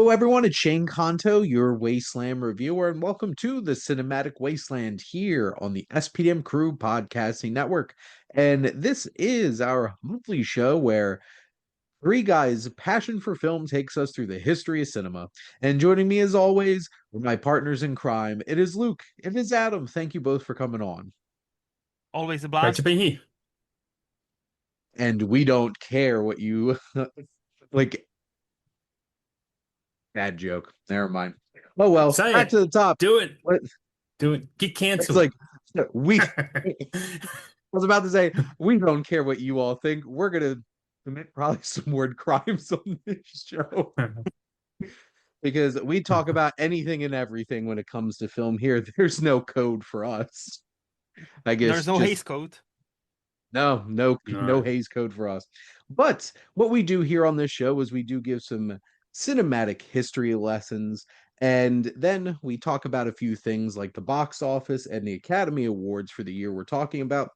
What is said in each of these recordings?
Hello, everyone. It's Shane Conto, your Wasteland reviewer, and welcome to the Cinematic Wasteland here on the SPDM Crew Podcasting Network. And this is our monthly show where three guys' passion for film takes us through the history of cinema. And joining me, as always, are my partners in crime. It is Luke. It is Adam. Thank you both for coming on. Always a Great to blast. be here. And we don't care what you like. Bad joke. Never mind. Oh well. Say Back it. to the top. Do it. What? Do it. Get It's canceled. like we. I was about to say we don't care what you all think. We're gonna commit probably some word crimes on this show because we talk about anything and everything when it comes to film here. There's no code for us. I guess There's no just haste code. no No. Hays code for us. But what we do here on this show is we do give some cinematic history lessons, and then we talk about a few things like the box office and the Academy Awards for the year we're talking about.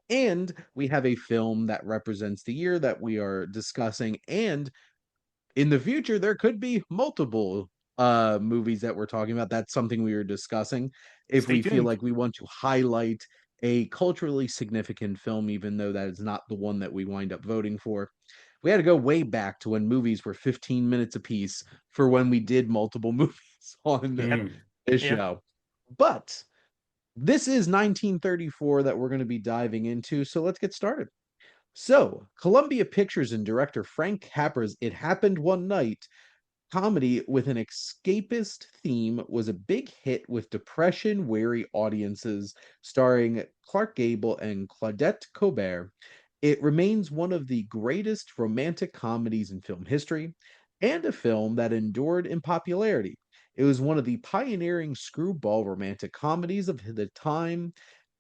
And we have a film that represents the year that we are discussing. And in the future, there could be multiple movies that we're talking about. That's something we are discussing. If Stay we feel tuned. like we want to highlight a culturally significant film, even though that is not the one that we wind up voting for. We had to go way back to when movies were 15 minutes apiece for when we did multiple movies on Yep. Mm. this Yep. show. But this is 1934 that we're going to be diving into, so let's get started. So, Columbia Pictures and director Frank Capra's It Happened One Night comedy with an escapist theme was a big hit with depression-weary audiences, starring Clark Gable and Claudette Colbert. It remains one of the greatest romantic comedies in film history and a film that endured in popularity. It was one of the pioneering screwball romantic comedies of the time,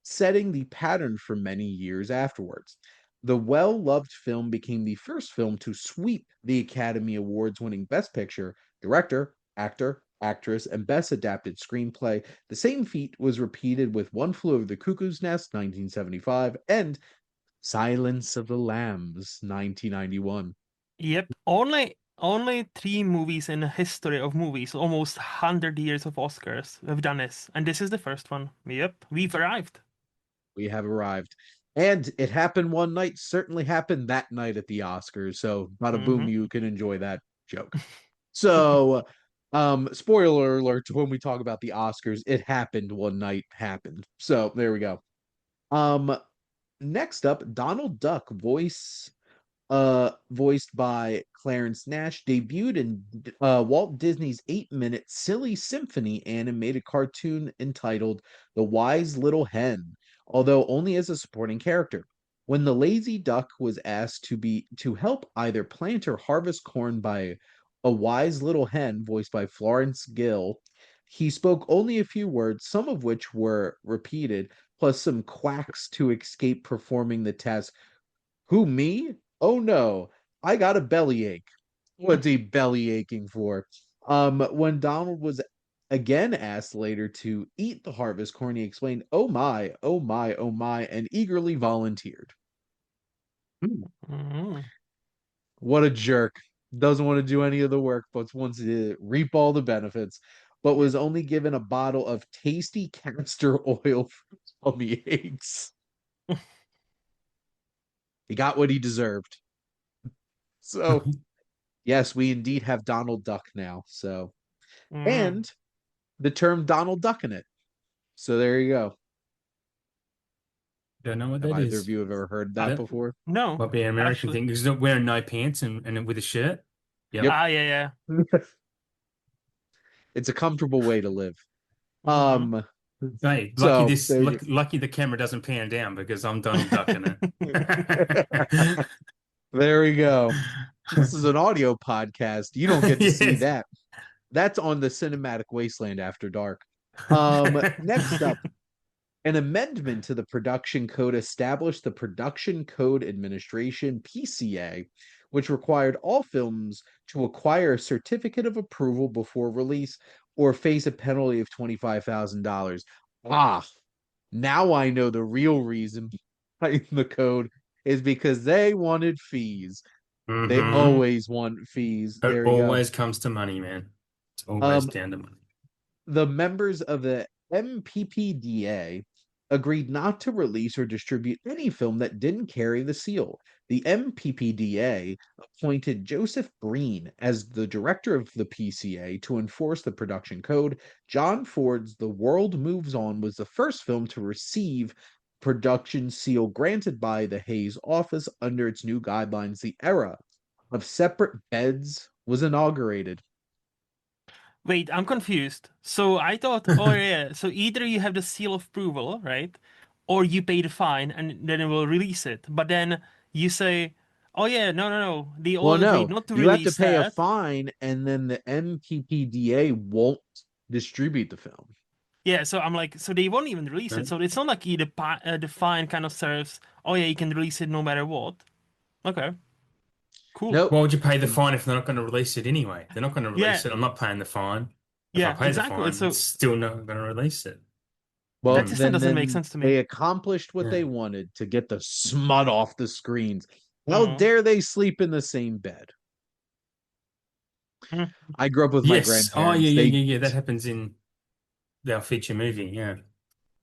setting the pattern for many years afterwards. The well loved film became the first film to sweep the Academy Awards, winning Best Picture, Director, Actor, Actress, and Best Adapted Screenplay. The same feat was repeated with One Flew Over the Cuckoo's Nest, 1975, and Silence of the Lambs, 1991. Yep. Only three movies in the history of movies, almost 100 years of Oscars, have done this, and this is the first one. Yep. We've arrived. We have arrived. And it happened one night, certainly happened that night at the Oscars. So, bada boom, Hmm. you can enjoy that joke. So, spoiler alert, when we talk about the Oscars, it happened one night, happened. So, there we go. Um, Next up, Donald Duck, voiced by Clarence Nash, debuted in Walt Disney's 8-minute Silly Symphony animated cartoon entitled The Wise Little Hen, although only as a supporting character. When the lazy duck was asked to help either plant or harvest corn by a wise little hen voiced by Florence Gill, he spoke only a few words, some of which were repeated, plus some quacks to escape performing the task. Who, me? Oh no, I got a bellyache. What's he belly aching for? When Donald was again asked later to eat the harvest corn, he explained, "Oh my, oh my, oh my," and eagerly volunteered. Hmm. What a jerk. Doesn't want to do any of the work, but wants to reap all the benefits, but Yep. was only given a bottle of tasty castor oil for his tummy aches. He got what he deserved. So, yes, we indeed have Donald Duck now. So, Hmm. and the term Donald Duck in it. So there you go. Don't know what Have that either of is. you have ever heard that Uh, That before? no, might be an American actually. thing. He's not wearing no pants and with a shirt. Yep. Yep. Ah, yeah, It's a comfortable way to live. yeah. Um, Hey, so there you lucky the camera doesn't pan down because I'm Donald Duck in go. it. There we go. This is an audio podcast. You don't get to see Yes. that. That's on the Cinematic Wasteland After Dark. Next up, an amendment to the production code established the Production Code Administration, PCA, which required all films to acquire a certificate of approval before release or face a penalty of $25,000. Ah, now I know the real reason behind the code is because they wanted fees. They Hmm. Hmm. always want fees. It There you go. always comes to money, man. always Um, down to money. the members of the MPPDA agreed not to release or distribute any film that didn't carry the seal. The MPPDA appointed Joseph Breen as the director of the PCA to enforce the production code. John Ford's The World Moves On was the first film to receive production seal granted by the Hayes office under its new guidelines. The era of separate beds was inaugurated. Wait, I'm confused. So I thought, oh yeah, so either you have the seal of approval, right? Or you pay the fine and then it will release it. But then you say, oh yeah, no. They Well, all agreed no, not to you have to release pay a that. fine, and then the MPPDA won't distribute the film. Yeah, so I'm like, so they won't even release it. Right? So it's not like the fine kind of serves, oh yeah, you can release it no matter what. Okay, cool. Nope. Why would you pay the fine if they're not going to release it anyway? They're not going to Yeah, release it. I'm not paying the fine. If I yeah, pay the exactly. fine, it's So still not going to release it. Well, that Hmm. system then doesn't make then sense to they me. accomplished what they Yeah. wanted to get the smut off the screens. How Mm. dare they sleep in the same bed? Mm. I grew up with my Yes. Oh, yeah, grandparents. yeah, They yeah, yeah. That happens in our feature movie. Yeah.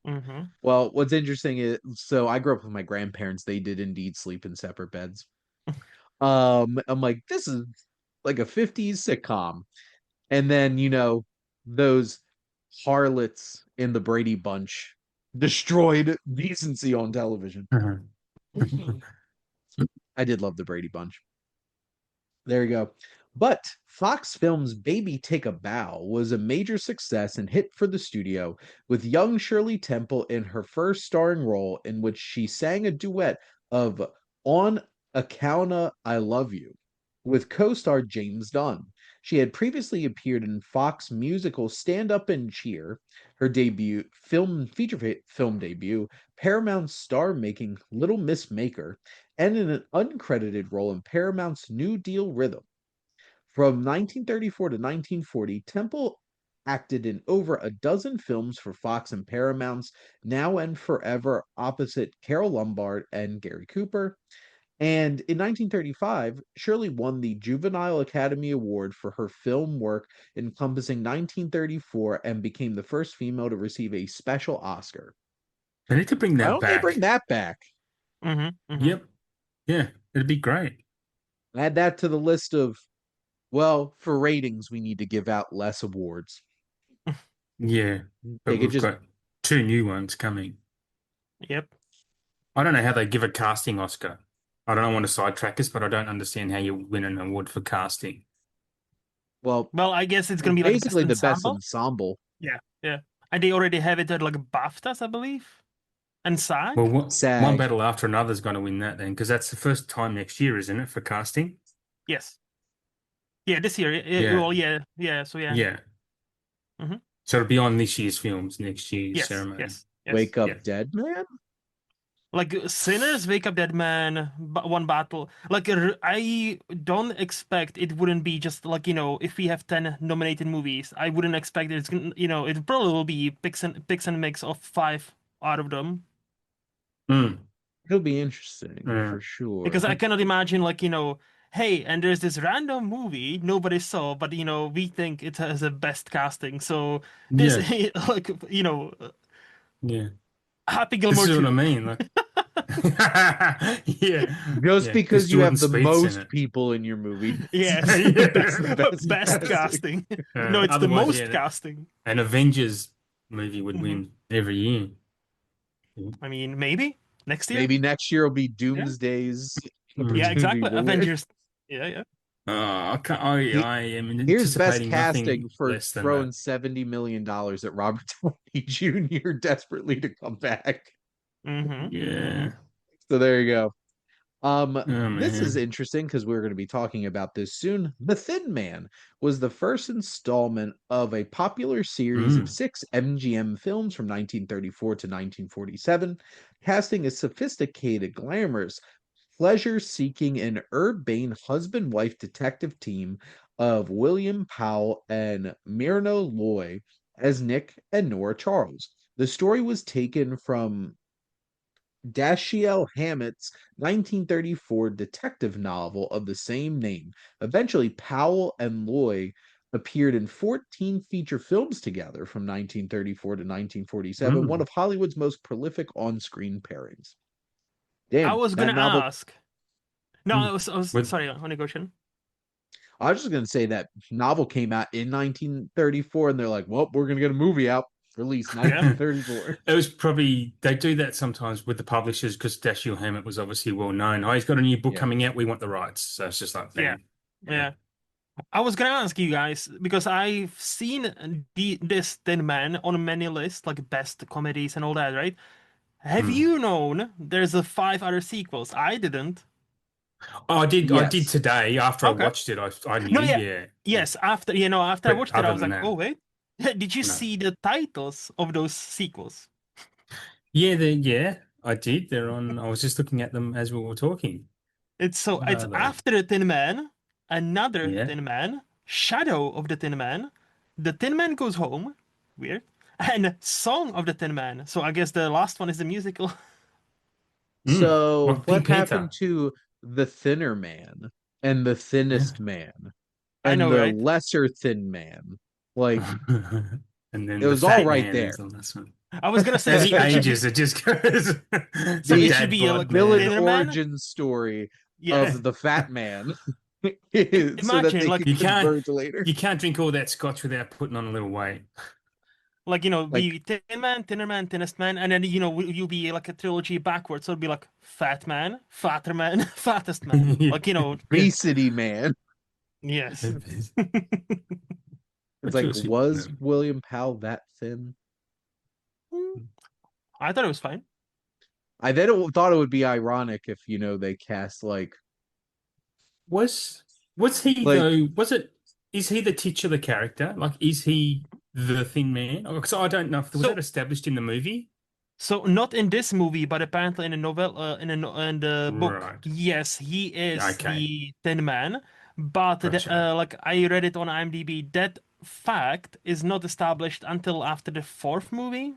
Mm-hmm. Well, what's interesting is so I grew up with my grandparents. They did indeed sleep in separate beds. I'm like, this is like a 50s sitcom. And then, those harlots in the Brady Bunch destroyed decency on television. I did love the Brady Bunch. There you go. But Fox Films' Baby Take a Bow was a major success and hit for the studio, with young Shirley Temple in her first starring role, in which she sang a duet of On Accounta I Love You with co-star James Dunn. She had previously appeared in Fox musical Stand Up and Cheer, her debut film debut, Paramount's star-making Little Miss Maker, and in an uncredited role in Paramount's New Deal Rhythm. From 1934 to 1940, Temple acted in over a dozen films for Fox and Paramount's Now and Forever opposite Carol Lombard and Gary Cooper. And in 1935, Shirley won the Juvenile Academy Award for her film work encompassing 1934 and became the first female to receive a special Oscar. They need to bring Why that don't they bring back. that back? Mm-hmm. Mm-hmm. Yep. Yeah. It'd be great. Add that to the list of, well, for ratings, we need to give out less awards. Yeah. But They could we've just, got two new ones coming. Yep. I don't know how they give a casting Oscar. I don't want to sidetrack us, but I don't understand how you win an award for casting. well, Well, I guess it's gonna be like best basically the best ensemble. ensemble. Yeah, yeah. And they already have it at like BAFTAs, I believe, and Well, SAG. one SAG. battle after another is going to win that then, because that's the first time next year, isn't it, for casting? Yes. Yeah, this year. Yeah. Well, yeah, yeah. So yeah. Yeah. Mm-hmm. So it'll be on this year's films, next year's Yes, ceremony. yes. Wake Up Yeah. Dead Man? Like Sinners, Wake Up Dead Man, one battle. Like I don't expect it wouldn't be just like if we have 10 nominated movies, I wouldn't expect it's gonna it probably will be picks and mix of 5 out of them. Mm. It'll be interesting Yeah. for sure. Because I cannot imagine like hey, and there's this random movie nobody saw, but we think it has the best casting. So this Yeah. like Yeah. Happy This Gilmore is what 2. I mean. Like, yeah. Just Yeah. Because because you Jordan have the Spieth's in most it. people in your movie Yes. doesn't mean it's the best Best casting. casting. No, it's the Otherwise, most yeah, casting. an Avengers movie would Hmm. win every year. I mean, maybe next year. Maybe next year will be Yeah. Doomsday's Mm. Yeah, opportunity exactly. to win. Avengers. Yeah, yeah. I can't, I am Here's best anticipating casting nothing for less than throwing that. $70 million at Robert Downey Jr. desperately to come back. Mm-hmm. Mm-hmm. Yeah. So there you go. Oh This is man. interesting because we're going to be talking about this soon. The Thin Man was the first installment of a popular series of Mm. 6 MGM films from 1934 to 1947, casting a sophisticated, glamorous, pleasure-seeking, and urbane husband-wife detective team of William Powell and Myrna Loy as Nick and Nora Charles. The story was taken from Dashiell Hammett's 1934 detective novel of the same name. Eventually, Powell and Loy appeared in 14 feature films together from 1934 to 1947, one Mm. of Hollywood's most prolific on-screen pairings. I Damn, was that gonna novel. ask. No, Mm. I was With sorry, on negotiation. I was just going to say that novel came out in 1934, and they're like, well, we're going to get a movie out, released Yeah, 1934. it was probably they do that sometimes with the publishers because Dashiell Hammett was obviously well known. Oh, he's got a new book Yeah. coming out. We want the rights. So it's just like yeah, bang. Yeah. yeah. I was gonna ask you guys because I've seen this Thin Man on many lists, like best comedies and all that, right? Have Mm. you known there's a five other sequels? I didn't. Oh, I did. I did Yes. today after I Okay. watched it. I knew. No, yeah. Yeah. Yeah. Yes, after I But watched it, I other was than like, oh that, wait. Did you no. see the titles of those sequels? Yeah, I did. They're on. I was just looking at them as we were talking. What It's are they? after the Tin Man, another Yeah. Tin Man, Shadow of the Tin Man, the Tin Man Goes Home, weird, and Song of the Tin Man. So I guess the last one is the musical. So, What what Pink happened Panther? to the thinner man and the Yeah. thinnest man I and know, the right? lesser thin man? Like, And it then the was all fat right man there. is the last one. I was gonna say As he it should be ages, it just goes. so The it The should dad be bod like villain man. Thinner Man. origin story Yeah, of the fat man so that imagine they could You can't converge later. you can't drink all that scotch without putting on a little weight. be Like, Thin Man, Thinnest Man, and then you'll be like a trilogy backwards. So it'll be like Fat Man, Fatter Man, Fattest Man. Like Yeah. obesity man. yes. It's But like, you'll see. was William Powell that thin? I thought it was fine. I then thought it would be ironic if, they cast Was was he like though? Was it? Is he the titular character? Like, is he the thin man? Because I don't know if was that So established in the movie. So not in this movie, but apparently in a novel, in the book, Right. yes, he is Okay. the Tin Man. But Gotcha. like I read it on IMDb, that fact is not established until after the fourth movie.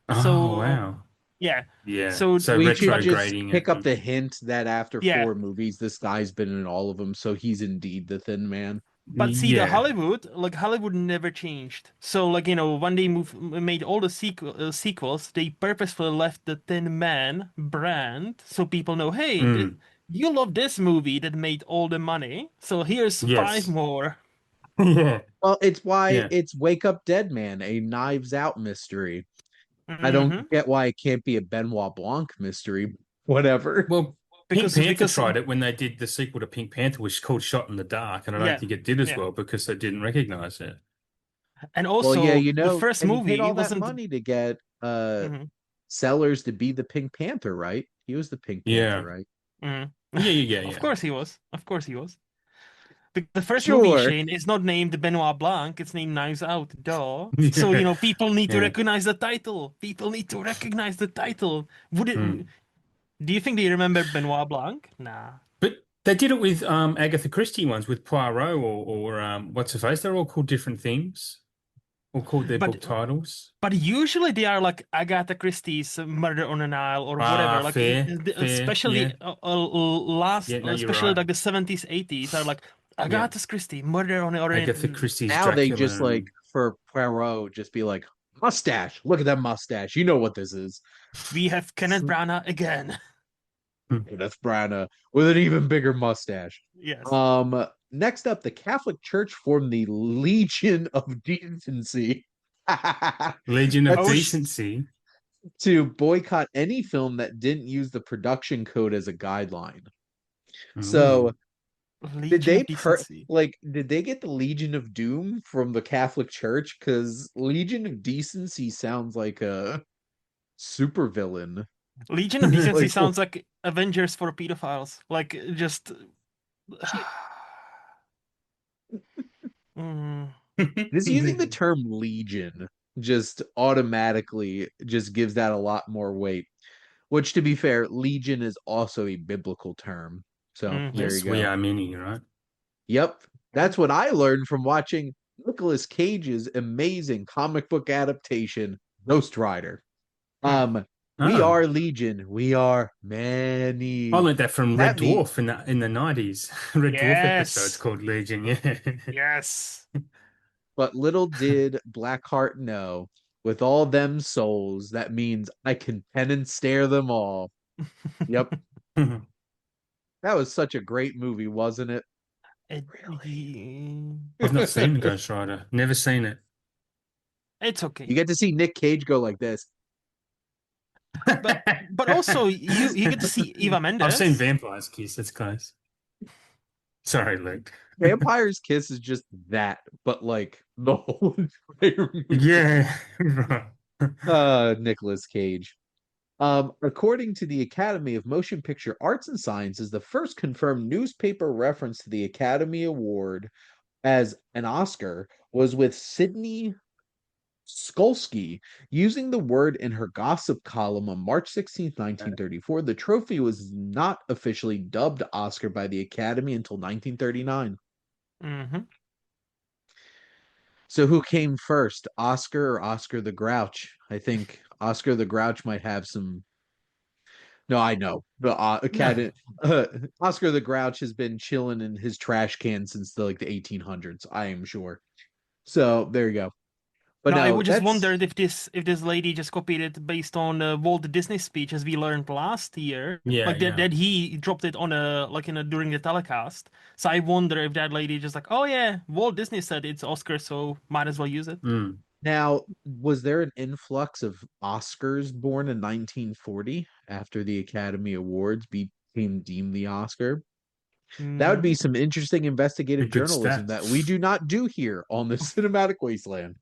Oh So wow. yeah, Yeah. so So we should but just retrograding pick it. up the hint that after yeah, 4 movies, this guy's been in all of them, so he's indeed the thin man. but see the Yeah. Hollywood never changed. So like when they made all the sequels, they purposefully left the Tin Man brand so people know, hey, Mm. you love this movie that made all the money, so here's five Yes. more. Yeah. Well, it's why Yeah. it's Wake Up Dead Man, a Knives Out mystery. I Hmm. don't get why it can't be a Benoit Blanc mystery. Whatever. Well, Pink Because Panther tried it when they did the sequel to Pink Panther, which is called Shot in the Dark, and I don't yeah, think it did as yeah, well because they didn't recognize it. and Well, yeah, also the first and he paid movie all that wasn't. money to get Mhm, Sellers to be the Pink Panther, right? He was the Pink Panther, Yeah. right? mhm. Of Yeah. course he was. Of course he was. The first movie, Sure. Shane, is not named Benoit Blanc, it's named Knives Out, duh. So, Yeah. people need to Yeah. recognize the title. People need to recognize the title. Would it, Mm. do you think they remember Benoit Blanc? Nah. But they did it with Agatha Christie ones with Poirot or what's her face? They're all called different things, all called their book But titles. but usually they are like Agatha Christie's Murder on the Nile or whatever. Ah, Like fair. Yeah. last, Yeah, no, you're especially right. like the 70s, 80s are like Yeah. Agatha Christie, Murder on the Agatha Orient. Christie's Now they Dracula just like and for Poirot, just be like, mustache. Look at that mustache. You know what this is. We have Kenneth Branagh again. That's Branagh with an even bigger mustache. Yes. Next up, the Catholic Church formed the Legion of Decency Legion of Oh, That's Decency. to boycott any film that didn't use the production code as a guideline. So, Ooh. did Legion they of Decency. did they get the Legion of Doom from the Catholic Church? Because Legion of Decency sounds like a supervillain. Legion of Decency Like, sounds like Avengers for pedophiles. Like just Mm, just using the term Legion just automatically just gives that a lot more weight. Which, to be fair, Legion is also a biblical term. So there hmm you Yes, we go. are many, right? Yep. That's what I learned from watching Nicolas Cage's amazing comic book adaptation, Ghost Rider. Hmm. Um, we Oh, are Legion. We are I many. learned that from Red That means Dwarf in the 90s. Red Dwarf episode's Yes. called Legion, yeah. Yes. But little did Blackheart know, with all them souls, that means I can pen and stare them all. Yep. That was such a great movie, wasn't it? I've not Really? seen Ghost Rider. Never seen it. It's You okay. get to see Nick Cage go like this. But also you get to see Eva I've seen Mendes. Vampires Kiss. That's close. Sorry, Luke. Vampire's Kiss is just that, but like the whole entire movie. Yeah. Right. Nicolas Cage. According to the Academy of Motion Picture Arts and Sciences, the first confirmed newspaper reference to the Academy Award as an Oscar was with Sydney Skolsky using the word in her gossip column on March 16th, 1934. The trophy was not officially dubbed Oscar by the Academy until 1939. Mm-hmm. So who came first, Oscar or Oscar the Grouch? I think Oscar the Grouch might have some. No, I know the No. Oscar the Grouch has been chilling in his trash can since the 1800s. I am sure. So there you go. But No, I no, would just that's wondered if this lady just copied it based on Walt Disney's speech, as we learned last year. Yeah, Like that, yeah. that he dropped it on during the telecast. So I wonder if that lady just like, oh yeah, Walt Disney said it's Oscar, so might as well use it. Mm. now. Was there an influx of Oscars born in 1940 after the Academy Awards became deemed the Oscar? That would be No. some interesting investigative Good journalism stat. that we do not do here on the Cinematic Wasteland.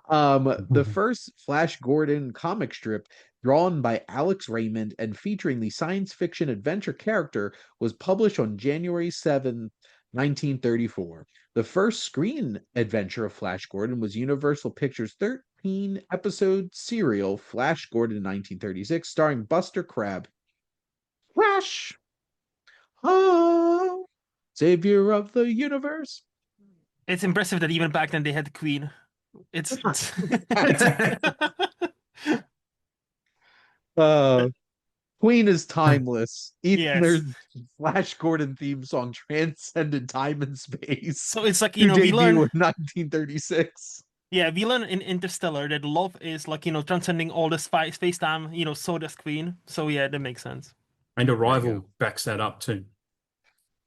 The first Flash Gordon comic strip, drawn by Alex Raymond and featuring the science fiction adventure character, was published on January 7th, 1934. The first screen adventure of Flash Gordon was Universal Pictures' 13 episode serial Flash Gordon in 1936, starring Buster Crabbe. Flash! Oh, savior of the universe. It's impressive that even back then they had the Queen. It's uh, Queen is timeless. Even their yes. Flash Gordon theme song transcended time and space So it's like, to we debut learn, in 1936. yeah, we learn in Interstellar that love is like, transcending all the space time, so does Queen. So yeah, that makes sense. And There you go. Arrival backs that up too.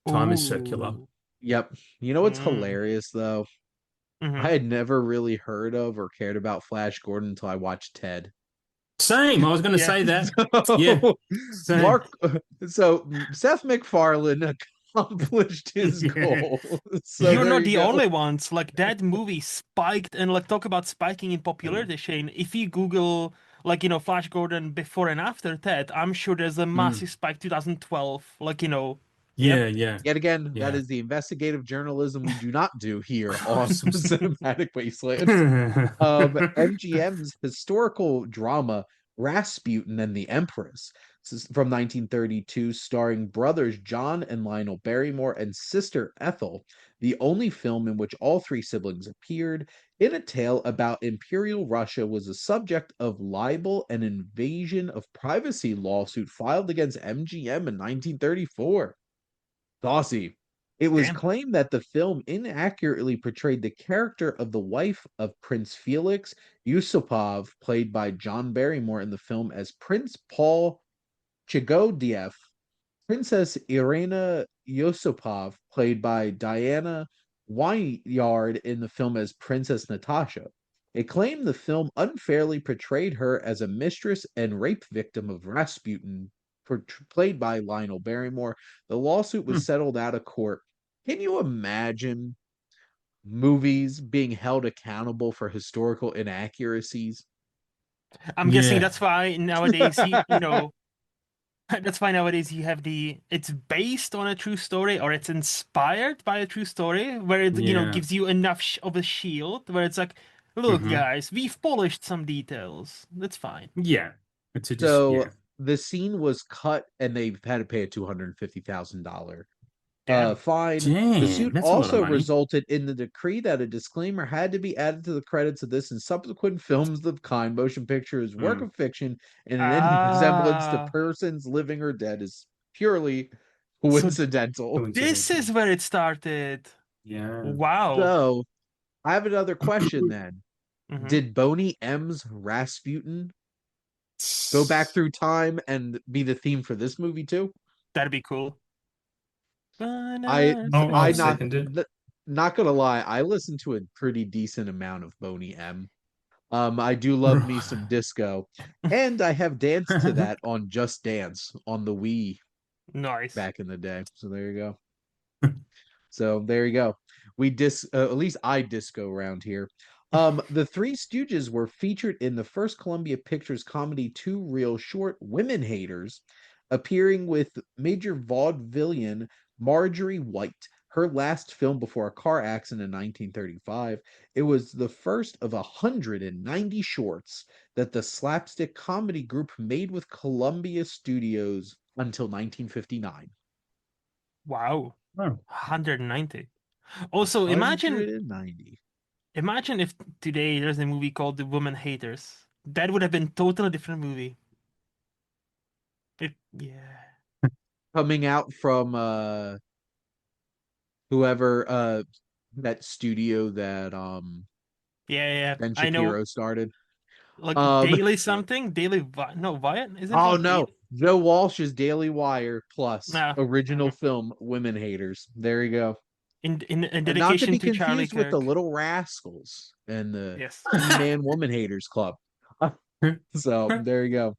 Time is circular. Ooh. Yep. You know what's Mm. hilarious though? I Hmm. had never really heard of or cared about Flash Gordon until I watched Ted. Same. I was going to Yeah. say that. Yeah. So, Same. Mark, so Seth MacFarlane accomplished his Yeah. goal. So You're there not you the go. only ones. Like that movie spiked and like talk about spiking in popularity, Shane. If you Google Flash Gordon before and after Ted, I'm sure there's a Mm. massive spike 2012. Yeah, Yep. yeah, Yet again, that yeah. is the investigative journalism we do not do here on the Christ. Cinematic Wasteland. MGM's historical drama Rasputin and the Empress from 1932, starring brothers John and Lionel Barrymore and sister Ethel, the only film in which all three siblings appeared, in a tale about Imperial Russia, was the subject of libel and invasion of privacy lawsuit filed against MGM in 1934. Saucy. It was Damn. claimed that the film inaccurately portrayed the character of the wife of Prince Felix Yusupov, played by John Barrymore in the film, as Prince Paul Chigodiev, Princess Irina Yusupov, played by Diana Wynyard in the film, as Princess Natasha. It claimed the film unfairly portrayed her as a mistress and rape victim of Rasputin, played by Lionel Barrymore. The lawsuit was Hmm. settled out of court. Can you imagine movies being held accountable for historical inaccuracies? I'm guessing Yeah, that's why nowadays that's why nowadays you have it's based on a true story or it's inspired by a true story where it yeah. gives you enough of a shield where it's like, look Hmm. guys, we've polished some details. That's fine. Yeah. It's a just, So yeah. the scene was cut and they've had to pay a $250,000 Damn. fine. The Damn, suit that's a lot of also money. resulted in the decree that a disclaimer had to be added to the credits of this and subsequent films of kind. Motion pictures, work Mm. of fiction, and in any resemblance to Ah, persons living or dead is purely so coincidental. this Coincidental. is where it started. Yeah. Wow. So I have another question then. Mhm. Did Boney M's Rasputin go back through time and be the theme for this movie too? That'd be cool. I I'll I second it. not gonna lie, I listened to a pretty decent amount of Boney M. I do love me some Right. disco, and I have danced to that on Just Dance on the Wii Nice. back in the day. So there you go. So there you go. At least I disco around here. The Three Stooges were featured in the first Columbia Pictures comedy two reel short Women Haters, appearing with major vaudevillian Marjorie White, her last film before a car accident in 1935. It was the first of 190 shorts that the slapstick comedy group made with Columbia Studios until 1959. Wow. Oh, 190. Also, imagine 190. imagine if today there's a movie called The Woman Haters. That would have been totally different movie. Yeah. Coming out from whoever that studio that Yeah, yeah. Ben I know, Shapiro started. like Um Daily something, no, Wyatt, is it oh called no, Daily? Joe Walsh's Daily Wire plus No. original Mhm. film Women Haters. There you go. In And not to dedication be to Charlie confused with the Kirk. Little Rascals and the Yes. He-Man Woman Haters Club. So there you go.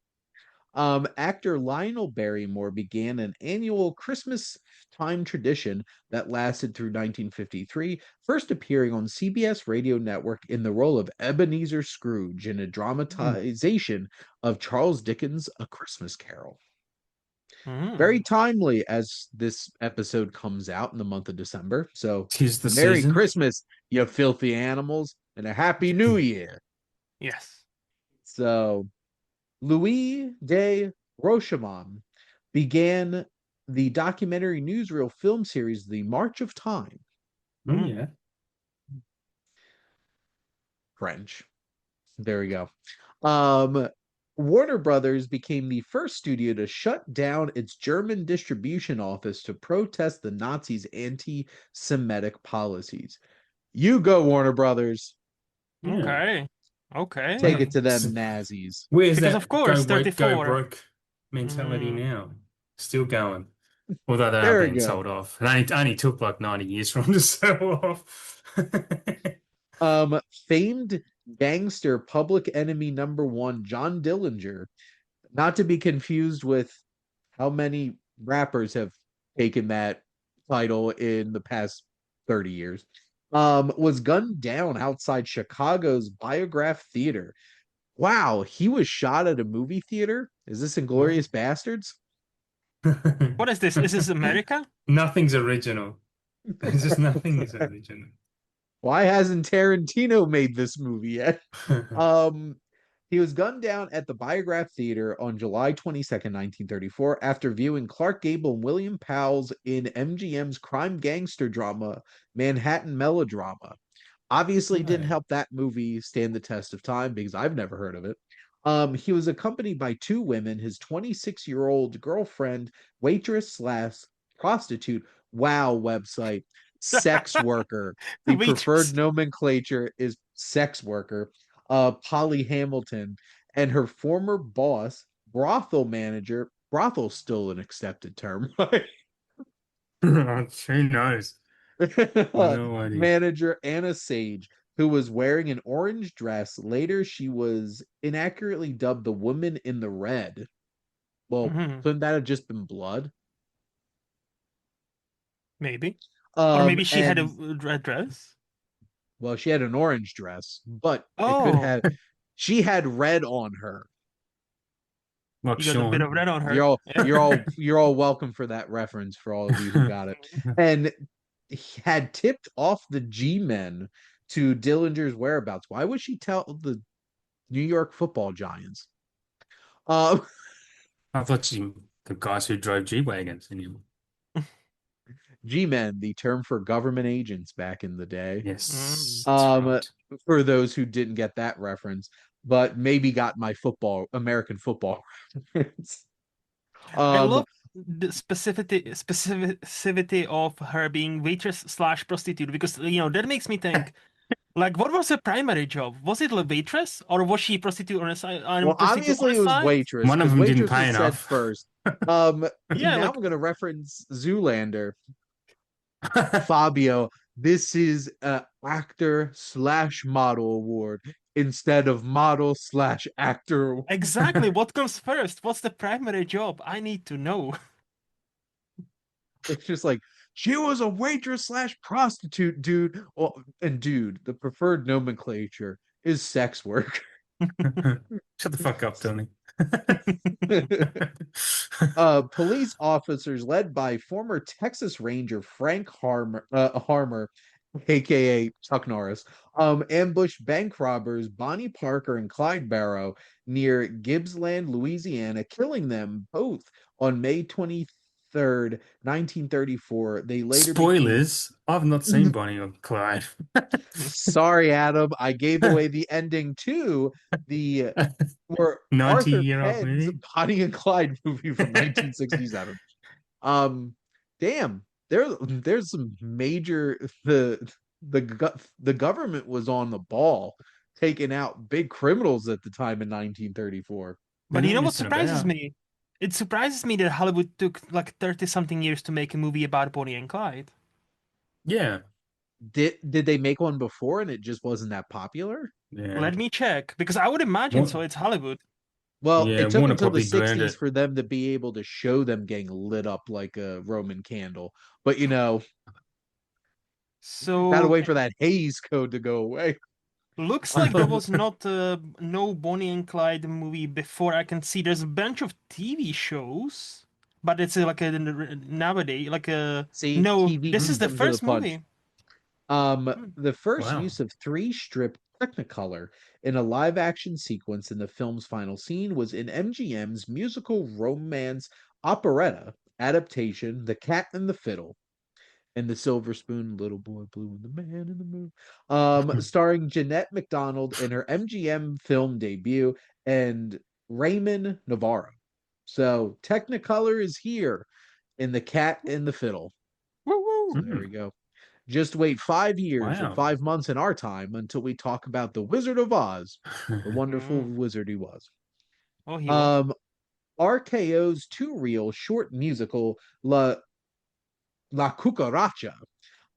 Actor Lionel Barrymore began an annual Christmas time tradition that lasted through 1953, first appearing on CBS Radio Network in the role of Ebenezer Scrooge in a dramatization of Charles Dickens' A Christmas Carol. Very Mm. timely as this episode comes out in the month of December. So, 'tis the Merry season. Christmas, you filthy animals, and a Happy New Year. Yes. So, Louis de Rochemont began the documentary newsreel film series The March of Time, Oh Mm. yeah. French. There we go. Um, Warner Brothers became the first studio to shut down its German distribution office to protest the Nazis' anti-Semitic policies. You go, Warner Brothers. Yeah. Okay. Take Okay. it to So them Nazis. where's Because of that go course, woke, go 34. broke mentality Mm. now? Still going. Although they are There we being go. sold off. It only took like 90 years for them to sell off. Famed gangster public enemy number one, John Dillinger, not to be confused with how many rappers have taken that title in the past 30 years, was gunned down outside Chicago's Biograph Theater. Wow, he was shot at a movie theater? Is this Well. Inglorious Bastards? What is this? Is this America? Nothing's original. There's just nothing is original. Why hasn't Tarantino made this movie yet? Um, he was gunned down at the Biograph Theater on July 22nd, 1934, after viewing Clark Gable and William Powell's in MGM's crime gangster drama, Manhattan Melodrama. Obviously, didn't Right. help that movie stand the test of time because I've never heard of it. He was accompanied by two women, his 26-year-old girlfriend, waitress slash prostitute, wow website, sex worker. The preferred Waitress. nomenclature is sex worker, Polly Hamilton, and her former boss, brothel manager. Brothel's still an accepted term, right? Who knows? No idea. Manager Anna Sage, who was wearing an orange dress. Later, she was inaccurately dubbed the woman in the red. Well, Mhm. couldn't that have just been blood? Maybe. Or maybe she had a And red dress. well, she had an orange dress, but it could Oh, have. She had red on her. Like you got a bit of Sean. red on You're her. all Yeah. you're all welcome for that reference for all of you who got it. And he had tipped off the G-men to Dillinger's whereabouts. Why would she tell the New York Football Giants? Uh, I thought the guys who drove G-Wagons anyway. G-men, the term for government agents back in the day. Mm. Yes, that's Um, right. for those who didn't get that reference, but maybe got my American football reference. I Um, love the specificity of her being waitress slash prostitute because that makes me think Like, what was her primary job? Was it a waitress, or was she prostitute on a side? Well, Prostitute on obviously a it was side? waitress One of because them didn't waitress pay was said enough. first. Yeah, Now I'm like going to reference Zoolander. Fabio, this is a actor slash model award instead of model slash actor. exactly. What comes first? What's the primary job? I need to know. It's just like she was a waitress slash prostitute, dude. Well, and dude, the preferred nomenclature is sex work. Shut the fuck up, Tony. Police officers led by former Texas Ranger Frank Harmer, aka Chuck Norris, ambushed bank robbers Bonnie Parker and Clyde Barrow near Gibbsland, Louisiana, killing them both on May 23rd, 1934. They later became. Spoilers. I've not seen Bonnie or Clyde. Sorry, Adam, I gave away the ending to the or Arthur 90-year-old Penn's movie. Bonnie and Clyde movie from 1967. Um, damn, there's some major the government was on the ball, taking out big criminals at the time in 1934. They're But you not know what messing surprises about. me? It surprises me that Hollywood took like 30 something years to make a movie about Bonnie and Clyde. Yeah. Did they make one before and it just wasn't that popular? Yeah. Let me check, because I would imagine so. Wa- It's Hollywood. Well, yeah, it took Warner until the probably burned 60s it. for them to be able to show them getting lit up like a Roman candle. But gotta So wait for that Hays Code to go away. looks like there was not no Bonnie and Clyde movie before. I can see there's a bunch of TV shows, but it's like a nowadays like a See, no. TV This is beat the them to the first punch. movie. Hmm. The first Wow. use of three-strip Technicolor in a live-action sequence in the film's final scene was in MGM's musical romance operetta adaptation, The Cat and the Fiddle, and the Silver Spoon, Little Boy Blue, and the Man in the Moon, starring Jeanette MacDonald in her MGM film debut and Raymond Navarro. So Technicolor is here in The Cat and the Fiddle. Woo So woo. there Hmm. we go. Just wait 5 years or Wow. 5 months in our time until we talk about the Wizard of Oz, the wonderful Mm. wizard he was. Oh, he was. Um, RKO's two-reel short musical La Cucaracha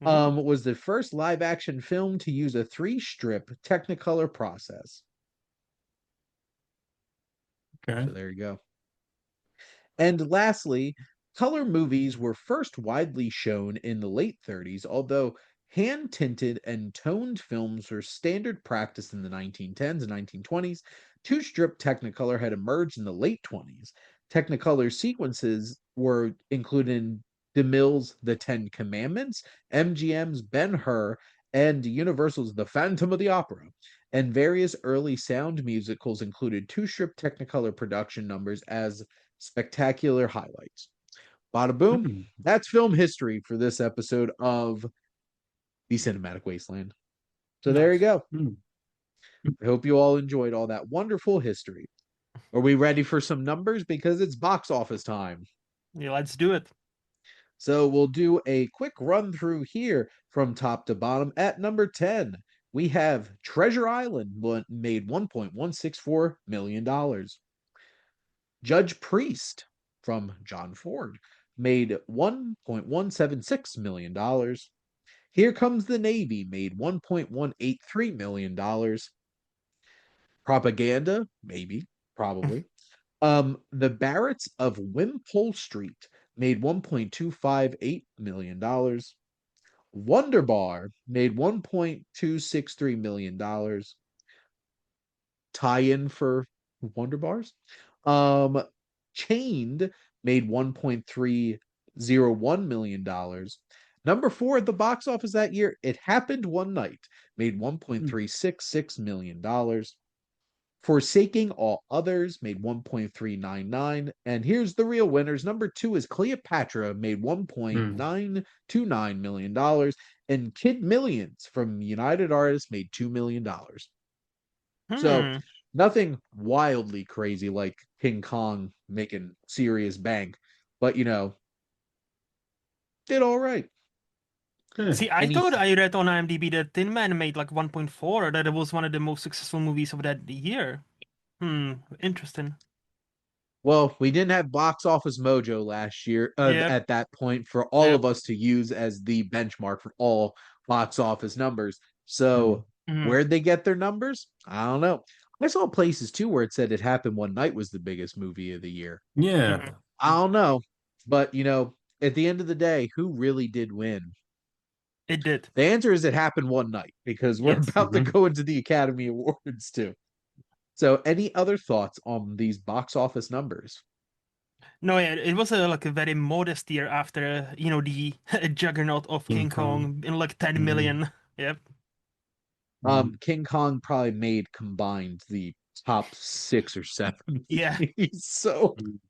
Mm. was the first live-action film to use a three-strip Technicolor process. Okay. So there you go. And lastly, color movies were first widely shown in the late 30s, although hand tinted and toned films were standard practice in the 1910s and 1920s. Two strip Technicolor had emerged in the late 20s. Technicolor sequences were included in DeMille's The Ten Commandments, MGM's Ben Hur, and Universal's The Phantom of the Opera. And various early sound musicals included two strip Technicolor production numbers as spectacular highlights. Bada boom. Hmm. That's film history for this episode of the Cinematic Wasteland. So there you Nice. go. Hmm. I hope you all enjoyed all that wonderful history. Are we ready for some numbers? Because it's box office time. Yeah, let's do it. So we'll do a quick run through here from top to bottom. At number 10, we have Treasure Island, made $1.164 million. Judge Priest from John Ford made $1.176 million. Here Comes the Navy made $1.183 million. Propaganda, maybe, probably. The Barretts of Wimpole Street made $1.258 million. Wonder Bar made $1.263 million. Tie-in for Wonder Bars. Um, Chained made $1.301 million. Number four at the box office that year, It Happened One Night, made $1.366 million. Forsaking All Others made 1.399. And here's the real winners. Number two is Cleopatra, made Hmm. $1.929 million. And Kid Millions from United Artists made $2 million. So Hmm. nothing wildly crazy like King Kong making serious bank, but did all right. Yeah. See, I Any thought I read on IMDb that Tin Man made like 1.4, that it was one of the most successful movies of that year. Interesting. Well, we didn't have Box Office Mojo last year Yep, at that point for all yep. of us to use as the benchmark for all box office numbers. So, Mhm, where'd they get their numbers? I don't know. I saw places too where it said It Happened One Night was the biggest movie of the year. Yeah. mhm. I don't know. But, at the end of the day, who really did win? It did. The answer is It Happened One Night because we're Yes. about to Mhm. go into the Academy Awards too. So, any other thoughts on these box office numbers? No, yeah, it was like a very modest year after, the juggernaut of King King Kong. Kong in like 10 Mm. million. Yep. Mm. King Kong probably made combined the top 6 or 7 Yeah. movies. So, Mm.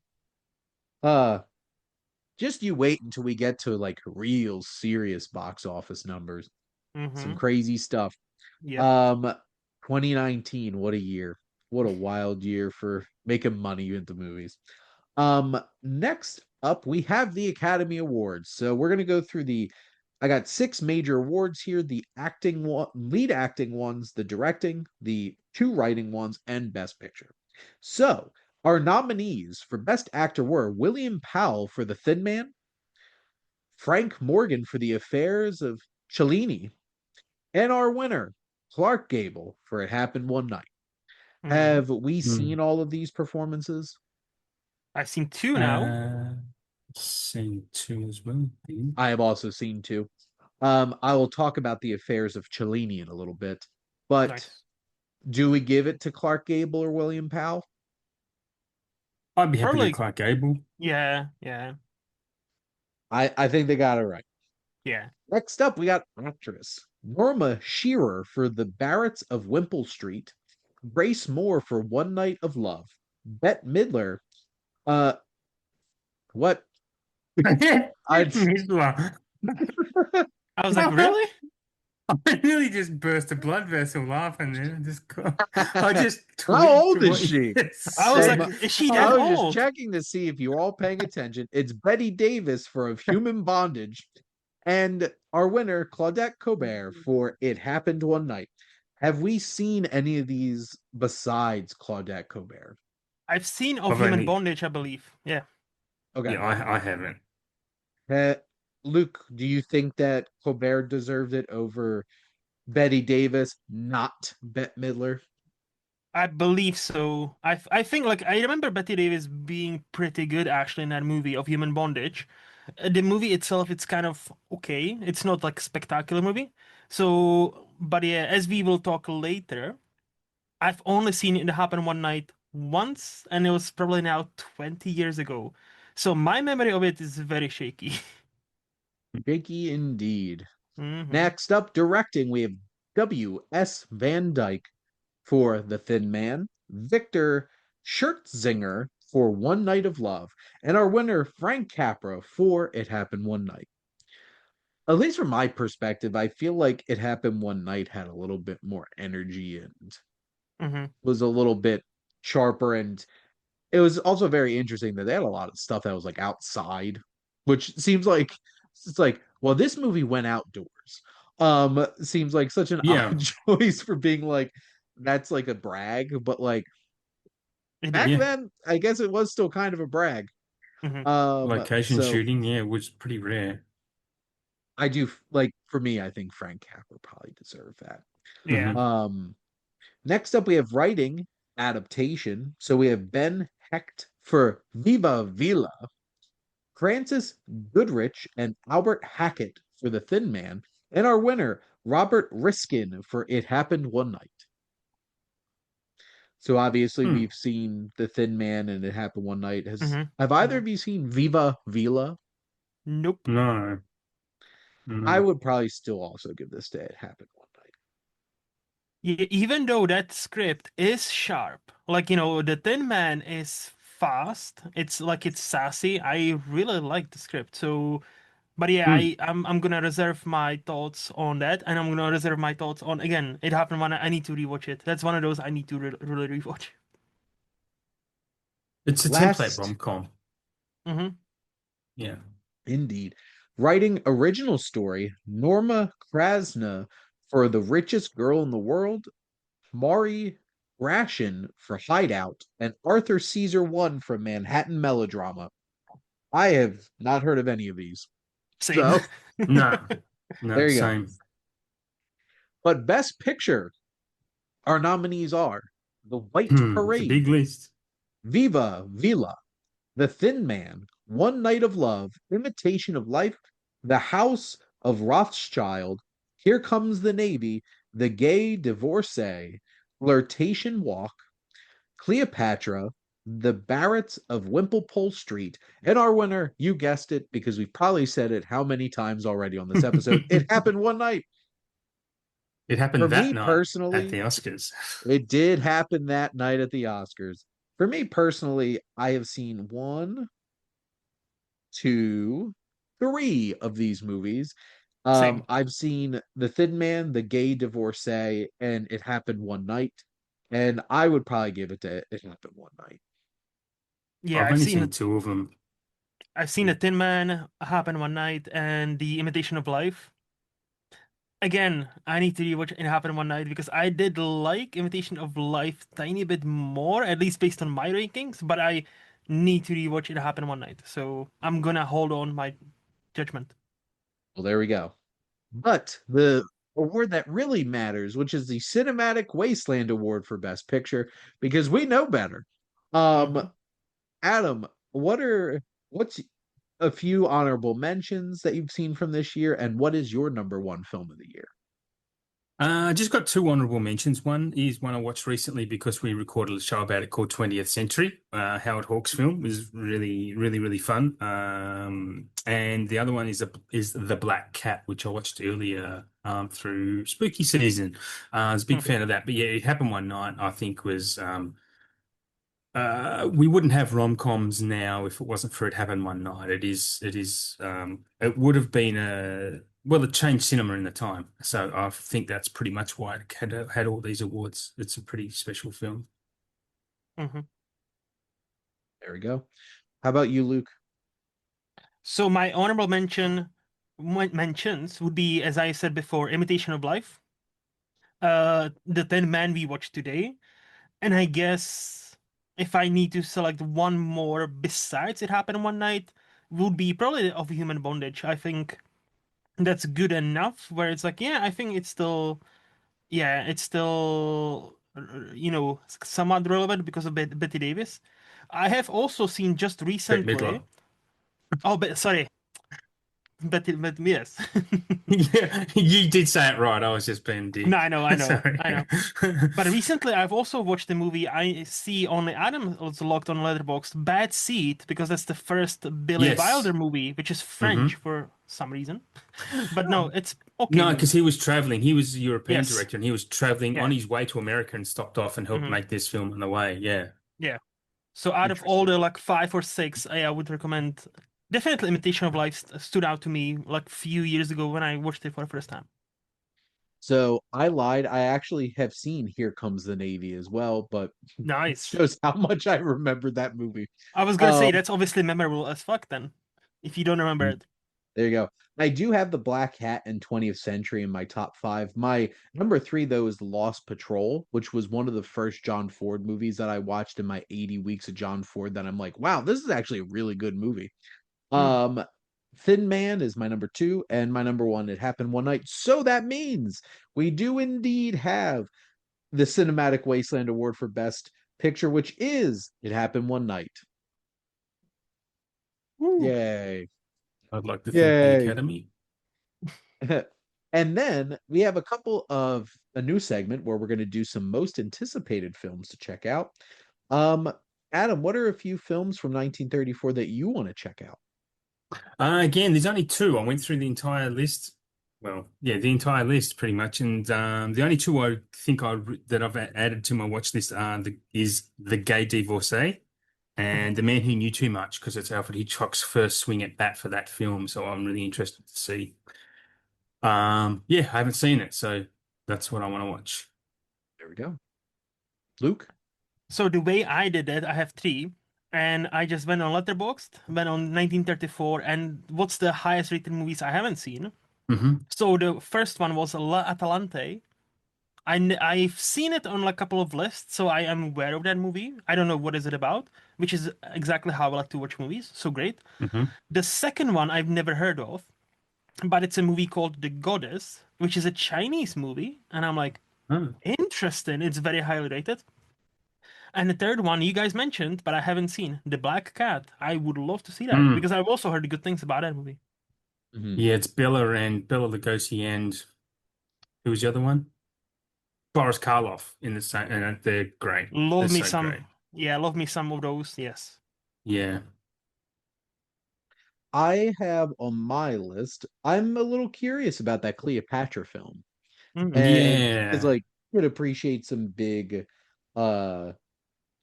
uh, just you wait until we get to like real serious box office numbers. Some Mm-hmm. crazy stuff. Yep. Um, 2019, what a year. What a wild year for making money into movies. Next up, we have the Academy Awards. So we're gonna go through I got 6 major awards here: the acting one, lead acting ones, the directing, the 2 writing ones, and Best Picture. So our nominees for Best Actor were William Powell for The Thin Man, Frank Morgan for The Affairs of Cellini, and our winner, Clark Gable for It Happened One Night. Mm-hmm. Have we Mm. seen all of these performances? I've seen two now. Uh, Scene two as well, I think. I have also seen 2. I will talk about the affairs of Cellini in a little bit, but Nice. do we give it to Clark Gable or William Powell? I'd be happy to Probably. Clark Gable. Yeah. Yeah. I think they got it right. Yeah. Next up, we got actress Norma Shearer for The Barretts of Wimple Street, Grace Moore for One Night of Love, Bette Midler. Uh, what I Midler. I was like, really? I really just burst a blood vessel laughing there. I just How tweaked old is what you she? just I was like, said. Um, is she that I I, was just old? checking to see if you were all paying attention. It's Betty Davis for Of Human Bondage, and our winner, Claudette Colbert, for It Happened One Night. Have we seen any of these besides Claudette Colbert? I've seen Of I've Human only, Bondage, I believe. Yeah. Okay. yeah, I haven't. Uh, Luke, do you think that Colbert deserved it over Betty Davis, not Bette Midler? I believe so. I think like I remember Betty Davis being pretty good actually in that movie of Human Bondage. The movie itself, it's kind of okay. It's not like spectacular movie. So, but yeah, as we will talk later, I've only seen it happen one night once, and it was probably now 20 years ago. So my memory of it is very shaky. Shaky indeed. Hmm. Next up, directing, we have W.S. Van Dyke for The Thin Man, Victor Schertzinger for One Night of Love, and our winner, Frank Capra, for It Happened One Night. At least from my perspective, I feel like It Happened One Night had a little bit more energy and Hmm. was a little bit sharper. And it was also very interesting that they had a lot of stuff that was like outside, which seems like it's like, well, this movie went outdoors. Seems like such an Yeah, odd choice for being like that's like a brag, but like It back is. yeah. then, I guess it was still kind of a brag. Hmm. Location So shooting, yeah, was pretty rare. I do like for me, I think Frank Capra probably deserved that. Yeah. Hmm. Um, Next up, we have writing adaptation. So we have Ben Hecht for Viva Villa, Francis Goodrich and Albert Hackett for The Thin Man, and our winner, Robert Riskin for It Happened One Night. So obviously Hmm. we've seen The Thin Man and It Happened One Night. Hmm. Have either Hmm. of you seen Viva Villa? Nope. No, I no. would probably still also give this to It Happened One Night. Even though that script is sharp, like, the Thin Man is fast. It's like it's sassy. I really like the script. So, but yeah, Hmm. I'm gonna reserve my thoughts on that, and I'm gonna reserve my thoughts on again. It happened when I need to rewatch it. That's one of those I need to really rewatch. It's a template Last, rom-com. Hmm. Yeah. indeed. Writing original story, Norma Krasna for The Richest Girl in the World, Maury Gratian for Hideout, and Arthur Caesar One for Manhattan Melodrama. I have not heard of any of these. Same. So No, no, there you go. same. But Best Picture, our nominees are The White It's a Parade, big list. Viva Villa, The Thin Man, One Night of Love, Imitation of Life, The House of Rothschild, Here Comes the Navy, The Gay Divorcee, Flirtation Walk, Cleopatra, The Barretts of Wimplepole Street, and our winner, you guessed it because we've probably said it how many times already on this episode. It happened one night. It For happened that me night at personally, the Oscars. it did happen that night at the Oscars. For me personally, I have seen one, two, three of these movies. Same. I've seen The Thin Man, The Gay Divorcee, and It Happened One Night. And I would probably give it to It Happened One Night. Yeah, I've only seen two of them. I've seen The Tin Man happen one night and The Imitation of Life. Again, I need to rewatch It Happened One Night because I did like Imitation of Life tiny bit more, at least based on my rankings, but I need to rewatch It Happened One Night. So I'm gonna hold on my judgment. Well, there we go. But the award that really matters, which is the Cinematic Wasteland Award for Best Picture, because we know better. Um, Hmm. Adam, what's a few honorable mentions that you've seen from this year, and what is your number one film of the year? Just got two honorable mentions. One is one I watched recently because we recorded a show about it called 20th Century. Howard Hawks film. It was really, really, really fun. And the other one is The Black Cat, which I watched earlier through spooky season. I was a big fan of that. But yeah, It Happened One Night, I think was we wouldn't have rom-coms now if it wasn't for It Happened One Night. It would have been it changed cinema in the time. So I think that's pretty much why it had all these awards. It's a pretty special film. Hmm. There we go. How about you, Luke? So my mentions would be, as I said before, Imitation of Life, The Thin Man we watched today, and I guess if I need to select one more besides It Happened One Night, would be probably Of Human Bondage. I think that's good enough where it's like, yeah, I think it's still, somewhat relevant because of Betty Davis. I have also seen just Bette recently. Midler. Oh, but sorry, but yes. Yeah, you did say it right. I was just being a No, dick. I know, I know, Sorry. I know. But recently, I've also watched the movie I see only Adam was logged on Letterboxd, Bad Seed, because that's the first Billy Wilder Yes. movie, which is French Hmm. for some reason. But no, it's okay No, movie. because he was traveling. He was a European Yes, director and he was traveling on yeah, his way to America and stopped off and helped hmm, make this film on the way. Yeah. yeah. So out of all Interesting. the like five or six, I would recommend definitely Imitation of Life stood out to me like a few years ago when I watched it for the first time. So I lied. I actually have seen Here Comes the Navy as well, but Nice. shows how much I remember that movie. I was gonna say Um, that's obviously memorable as fuck then, if you don't remember it. there you go. I do have the Black Hat and 20th Century in my top five. My number three, though, is Lost Patrol, which was one of the first John Ford movies that I watched in my 80 weeks of John Ford. That I'm like, wow, this is actually a really good movie. Hmm. Um, Thin Man is my number two, and my number one, It Happened One Night. So that means we do indeed have the Cinematic Wasteland Award for Best Picture, which is It Happened One Night. Woo. Yay. I'd like to thank the Yay. Academy. And then we have a couple of a new segment where we're going to do some most anticipated films to check out. Um, Adam, what are a few films from 1934 that you want to check out? Again, there's only two. I went through the entire list. Well, yeah, the entire list pretty much. And the only two I think that I've added to my watch list is The Gay Divorcee Mhm. and The Man Who Knew Too Much because it's Alfred Hitchcock's first swing at bat for that film. So I'm really interested to see. Yeah, I haven't seen it, so that's what I want to watch. There we go. Luke? So the way I did it, I have three. and I just went on Letterboxd, went on 1934, and what's the highest rated movies I haven't seen? Hmm. So the first one was La Atalante. I've seen it on a couple of lists, so I am aware of that movie. I don't know what is it about, which is exactly how I like to watch movies. So great. Hmm. The second one I've never heard of, but it's a movie called The Goddess, which is a Chinese movie, and I'm like, Oh. interesting. It's very highly rated. And the third one you guys mentioned, but I haven't seen, The Black Cat. I would love to see that Mm. because I've also heard good things about that movie. Mhm. Yeah, it's Bella Lugosi and who was the other one? Boris Karloff in the same, and they're great. They're Love me so some, great. yeah, love me some of those. Yes. Yeah. I have on my list, I'm a little curious about that Cleopatra film. Mm. And because Yeah. like could appreciate some big uh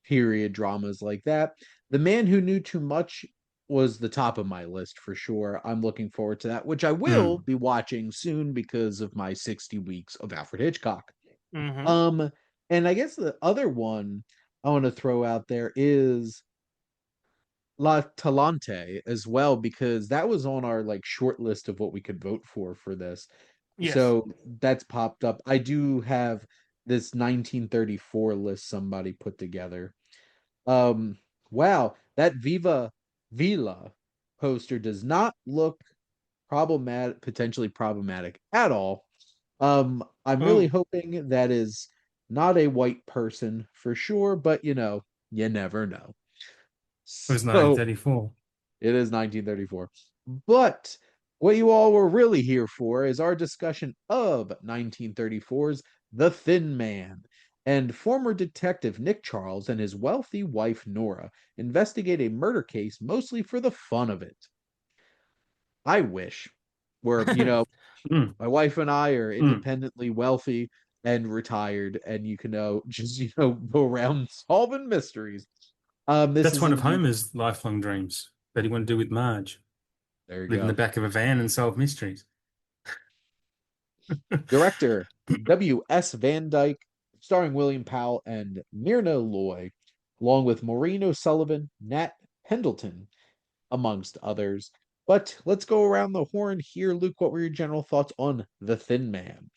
period dramas like that. The Man Who Knew Too Much was the top of my list for sure. I'm looking forward to that, which I will Mm. be watching soon because of my 60 weeks of Alfred Hitchcock. Hmm. Um, and I guess the other one I want to throw out there is La Talante as well, because that was on our like short list of what we could vote for this. Yes. So that's popped up. I do have this 1934 list somebody put together. Um, wow, that Viva Vila poster does not look problematic, potentially problematic at all. I'm really Oh, hoping that is not a white person for sure, but you never know. It was So 1934. it is 1934. But what you all were really here for is our discussion of 1934's The Thin Man. And former detective Nick Charles and his wealthy wife Nora investigate a murder case mostly for the fun of it. I wish where, Mm. my wife and I are Mm. independently wealthy and retired, and you can just go around solving mysteries. This That's is one of indeed Homer's lifelong dreams that he wanted to do with Marge. there you Live in the go. back of a van and solve mysteries. Director W.S. Van Dyke, starring William Powell and Myrna Loy, along with Maureen O'Sullivan, Nat Pendleton, amongst others. But let's go around the horn here. Luke, what were your general thoughts on The Thin Man?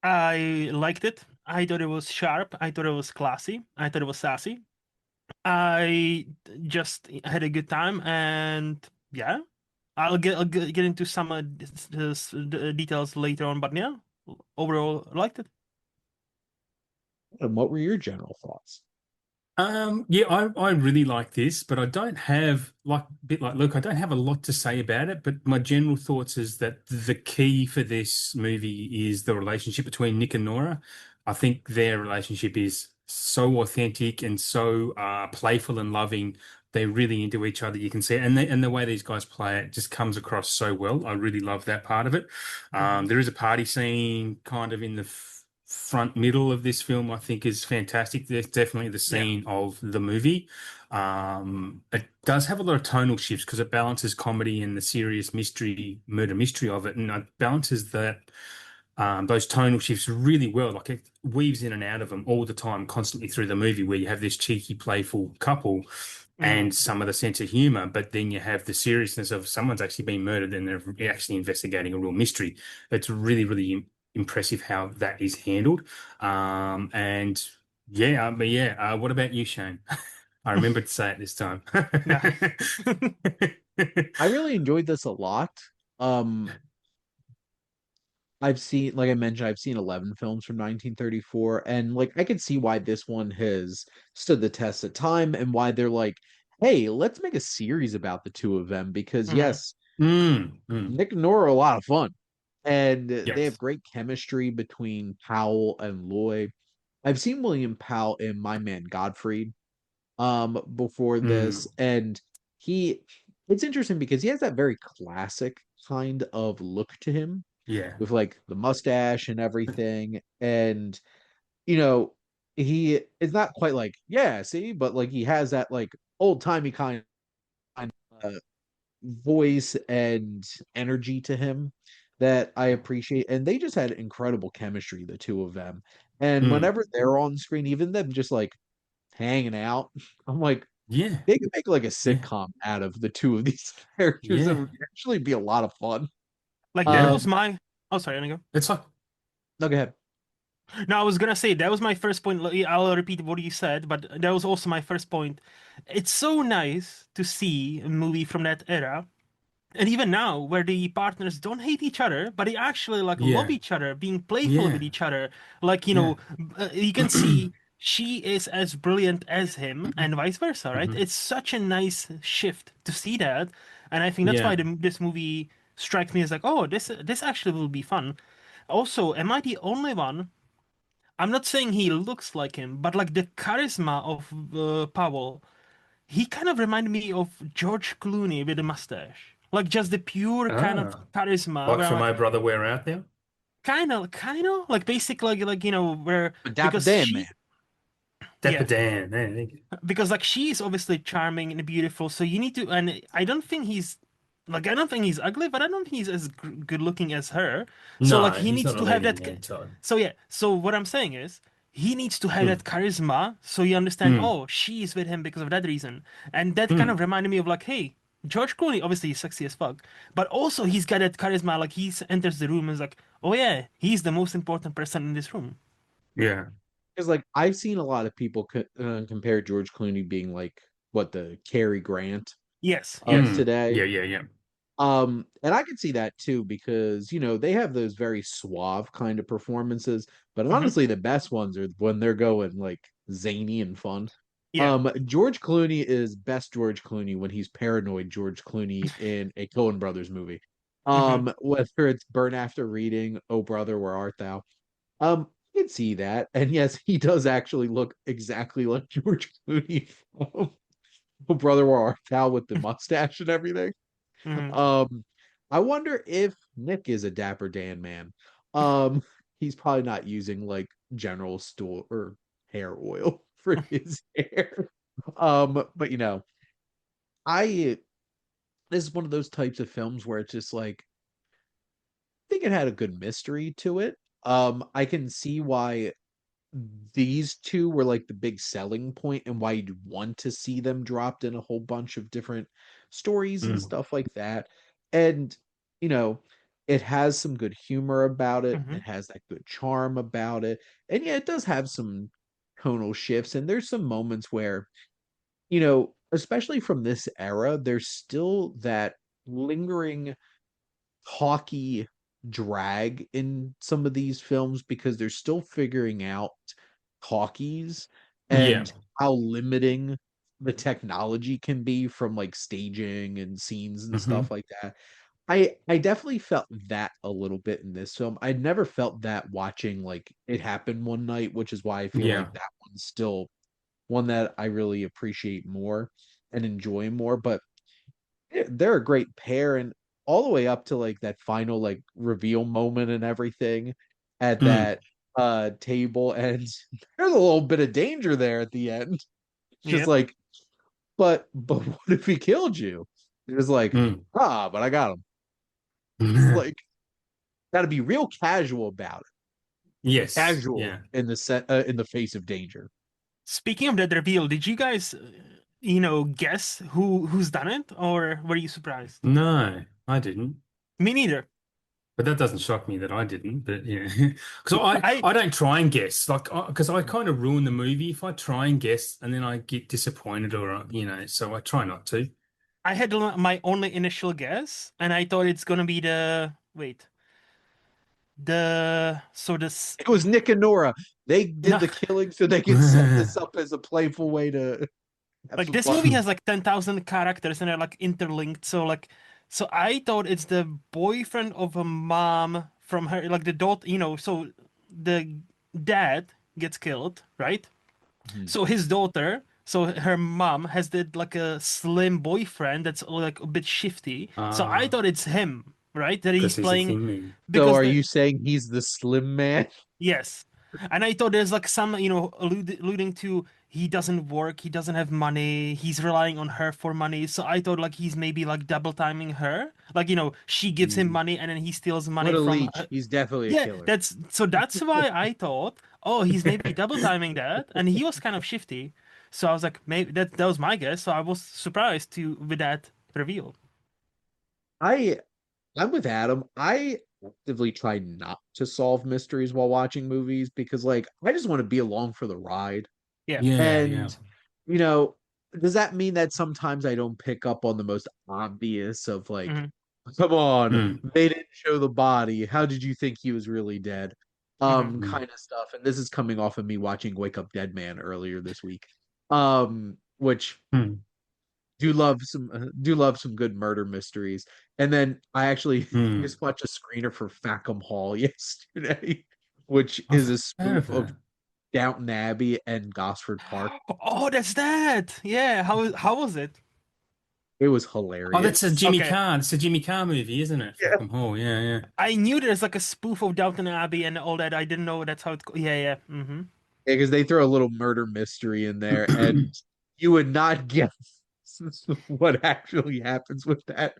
I liked it. I thought it was sharp. I thought it was classy. I thought it was sassy. I just had a good time, and yeah, I'll get into some details later on. But yeah, overall, I liked it. And what were your general thoughts? Yeah, I really like this, but I don't have like a bit like Luke, I don't have a lot to say about it, but my general thoughts is that the key for this movie is the relationship between Nick and Nora. I think their relationship is so authentic and so playful and loving. They're really into each other. You can see it. And the way these guys play it just comes across so well. I really love that part of it. Hmm. There is a party scene kind of in the front middle of this film, I think is fantastic. There's definitely the Yeah. scene of the movie. It does have a lot of tonal shifts because it balances comedy and the serious mystery, murder mystery of it, and it balances that those tonal shifts really well. Like it weaves in and out of them all the time, constantly through the movie, where you have this cheeky, playful couple Hmm. and some of the sense of humor, but then you have the seriousness of someone's actually been murdered and they're actually investigating a real mystery. It's really, really impressive how that is handled. And yeah, but yeah, what about you, Shane? I remember to say it this time. Yeah. I really enjoyed this a lot. Um, I've seen, like I mentioned, I've seen 11 films from 1934, and like I could see why this one has stood the test of time and why they're like, hey, let's make a series about the two of them because Hmm. yes, Mm, mm, Nick and Nora are a lot of fun, and they have yes. great chemistry between Powell and Loy. I've seen William Powell in My Man Godfrey before this, Mm, and he it's interesting because he has that very classic kind of look to him yeah. with like the mustache and everything. And you know, he is not quite like, yeah, see, but like he has that like old-timey kind of voice and energy to him that I appreciate. And they just had incredible chemistry, the two of them. And Mm, whenever they're on screen, even them just like hanging out, I'm like, Yeah, They could make like a yeah, sitcom out of the two of these characters. It yeah. would actually be a lot of fun. Like that Yeah, was Um, my. Oh, sorry, I go. it's like no, go ahead. No, I was gonna say that was my first point. I'll repeat what you said, but that was also my first point. It's so nice to see a movie from that era, and even now, where the partners don't hate each other, but they actually like love yeah, each other, being playful with yeah, each other. Like, yeah. you can see she is as brilliant as him, and vice versa, right? Hmm. It's such a nice shift to see that, and I think that's why Yeah. this movie strikes me as like, oh, this actually will be fun. Also, am I the only one? I'm not saying he looks like him, but like the charisma of Powell, he kind of reminded me of George Clooney with a mustache. Like just the pure kind of Ah, charisma like where I'm for like, my brother, we're out there. kind of, like basically where But Dapper because Dan, man. Dapper yeah, Dan. There you go. because like she's obviously charming and beautiful, so you need to, and I don't think he's ugly, but I don't think he's as good looking as her. So like No, he he's needs not a to have leading that. man, Todd. So yeah, so what I'm saying is he needs to have Mm, that charisma, so you understand. mm, Oh, she's with him because of that reason, and that kind of mm. reminded me of like, hey. George Clooney obviously is sexy as fuck, but also he's got that charisma. Like enters the room and is like, oh yeah, he's the most important person in this room. Yeah. Because like I've seen a lot of people compare George Clooney being like what the Cary Grant Yes, of yes. Mm. today. Yeah, yeah, yeah. And I can see that too because they have those very suave kind of performances, but Hmm. honestly, the best ones are when they're going like zany and fun. Yeah. George Clooney is best George Clooney when he's paranoid George Clooney in a Coen Brothers movie. Hmm. Whether it's Burn After Reading, Oh Brother, Where Art Thou? I can see that, and yes, he does actually look exactly like George Clooney from Oh Brother, Where Art Thou with the mustache and everything. Hmm. Um, I wonder if Nick is a Dapper Dan man. Um, he's probably not using like General Store or hair oil for his hair. But I this is one of those types of films where it's just like I think it had a good mystery to it. I can see why these two were like the big selling point and why you'd want to see them dropped in a whole bunch of different stories and Mm. stuff like that. And, you know, it has some good humor about it. Hmm. It has that good charm about it. And yeah, it does have some tonal shifts. And there's some moments where, especially from this era, there's still that lingering talky drag in some of these films because they're still figuring out talkies Yeah. and how limiting the technology can be from like staging and scenes and Hmm. stuff like that. I definitely felt that a little bit in this film. I'd never felt that watching like It Happened One Night, which is why I feel like Yeah. that one's still one that I really appreciate more and enjoy more. But they're a great pair and all the way up to like that final like reveal moment and everything at Mm. that table and there's a little bit of danger there at the end. Just Yep. like, but what if he killed you? It was like, Mm. but I got him. It's like gotta be real casual about it. Yes. Casual Yeah. in the in the face of danger. Speaking of that reveal, did you guys, guess who's done it, or were you surprised? No, I didn't. Me neither. But that doesn't shock me that I didn't. But yeah, because I I I don't try and guess like because I kind of ruin the movie if I try and guess and then I get disappointed or so I try not to. I had my only initial guess, and I thought it's gonna be this. It was Nick and Nora. They did No, the killing so they could set this up as a playful way to have like some this movie fun. has like 10,000 characters and they're like interlinked. So I thought it's the boyfriend of a mom from her, like the daughter. So the dad gets killed, right? Mhm. So his daughter, so her mom has like a slim boyfriend that's like a bit shifty. So I Ah, thought it's him, right? That he's because he's a playing thin man. So because are the you saying he's the slim man? yes, and I thought there's like some alluding to he doesn't work, he doesn't have money, he's relying on her for money. So I thought like he's maybe like double timing her, like she gives him Mm. money and then he steals What money a from leech. her. He's definitely a Yeah, killer. that's why I thought, oh, he's maybe double timing that, and he was kind of shifty. So I was like, maybe that was my guess. So I was surprised with that reveal. I I'm with Adam. I actively try not to solve mysteries while watching movies because like I just want to be along for the ride. Yeah. Yeah, yeah. And you know, does that mean that sometimes I don't pick up on the most obvious of like, Hmm. come on, Mm, they didn't show the body. How did you think he was really dead? Hmm. mm, Kind of stuff. And this is coming off of me watching Wake Up Dead Man earlier this week. Which mm, do love some good murder mysteries. And then I actually mm. just watched a screener for Fackham Hall yesterday, which is I've a heard spoof of of it. Downton Abbey and Gosford Park. Oh, that's that. Yeah. How was it? It was Oh, that's a hilarious. Jimmy Okay. Carr. It's a Jimmy Carr movie, isn't it? Yeah. Fucking hell, yeah, yeah. I knew there's like a spoof of Downton Abbey and all that. I didn't know that's how it. Yeah, yeah. Hmm. Because they throw a little murder mystery in there, and you would not guess what actually happens with that.